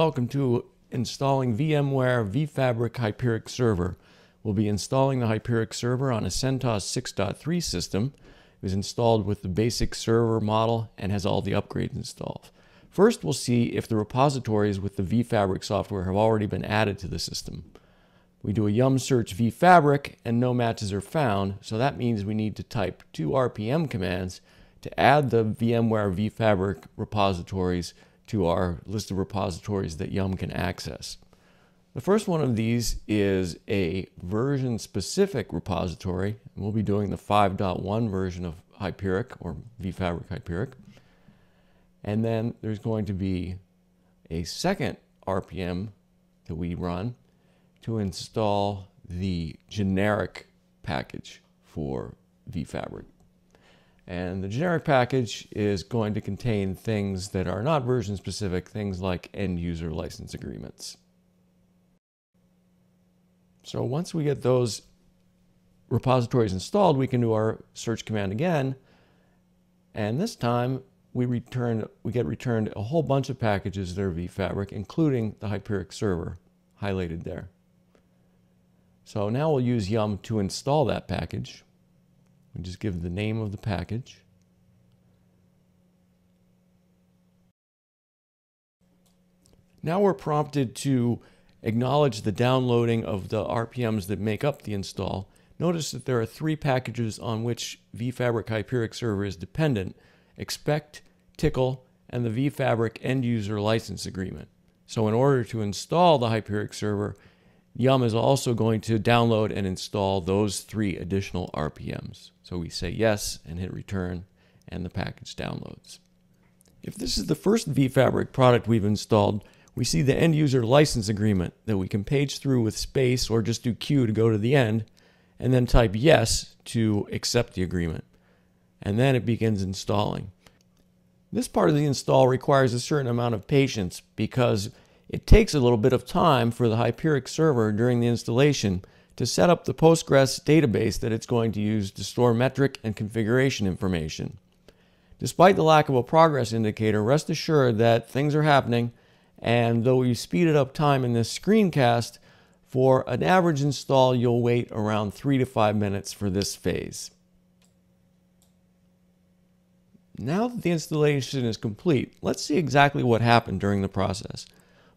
welcome to installing VMware vFabric Hyperic Server. We'll be installing the Hyperic Server on a CentOS 6.3 system. It was installed with the basic server model and has all the upgrades installed. First, we'll see if the repositories with the vFabric software have already been added to the system. We do a yum search vFabric and no matches are found, so that means we need to type 2 RPM commands to add the VMware vFabric repositories to our list of repositories that yum can access. The first one of these is a version-specific repository. We'll be doing the 5.1 version of Hyperic, or vFabric Hyperic. And then there's going to be a second RPM that we run to install the generic package for vFabric. And the generic package is going to contain things that are not version specific, things like end user license agreements. So once we get those repositories installed, we can do our search command again. And this time we get returned a whole bunch of packages that are vFabric, including the Hyperic Server highlighted there. So now we'll use yum to install that package. We just give the name of the package. Now we're prompted to acknowledge the downloading of the RPMs that make up the install. Notice that there are 3 packages on which vFabric Hyperic Server is dependent: expect, tickle, and the vFabric end user license agreement. So in order to install the Hyperic Server, yum is also going to download and install those 3 additional RPMs. So we say yes and hit return, and the package downloads. If this is the first vFabric product we've installed, we see the end user license agreement that we can page through with space or just do Q to go to the end, and then type yes to accept the agreement. And then it begins installing. This part of the install requires a certain amount of patience because it takes a little bit of time for the Hyperic Server during the installation to set up the Postgres database that it's going to use to store metric and configuration information. Despite the lack of a progress indicator, rest assured that things are happening, and though we speeded up time in this screencast, for an average install you'll wait around 3 to 5 minutes for this phase. Now that the installation is complete, let's see exactly what happened during the process.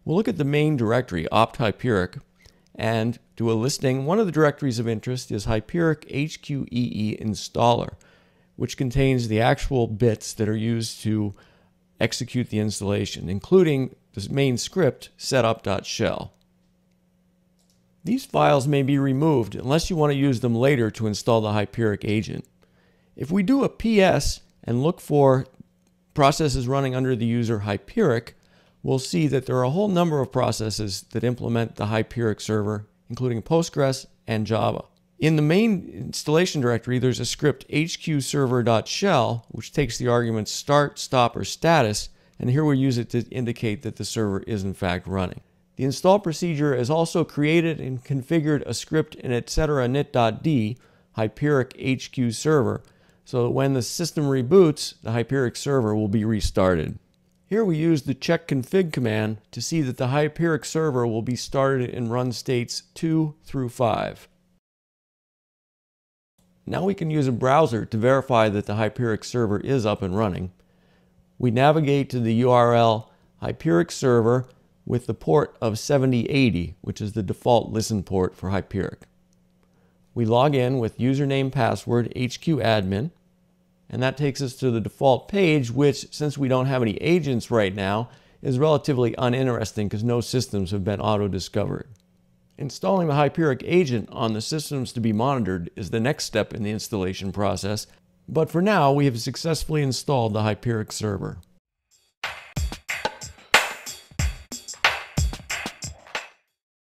We'll look at the main directory, opt Hyperic, and do a listing. One of the directories of interest is Hyperic HQEE installer, which contains the actual bits that are used to execute the installation, including the main script setup.shell. These files may be removed unless you want to use them later to install the Hyperic agent. If we do a PS and look for processes running under the user Hyperic, we'll see that there are a whole number of processes that implement the Hyperic Server, including Postgres and Java. In the main installation directory, there's a script hqserver.shell, which takes the arguments start, stop, or status, and here we use it to indicate that the server is in fact running. The install procedure has also created and configured a script in etc init.d, Hyperic HQ Server, so that when the system reboots, the Hyperic Server will be restarted. Here we use the check config command to see that the Hyperic Server will be started in run states 2 through 5. Now we can use a browser to verify that the Hyperic Server is up and running. We navigate to the URL Hyperic Server with the port of 7080, which is the default listen port for Hyperic. We log in with username password HQadmin, and that takes us to the default page, which, since we don't have any agents right now, is relatively uninteresting because no systems have been auto-discovered. Installing the Hyperic agent on the systems to be monitored is the next step in the installation process, but for now we have successfully installed the Hyperic Server.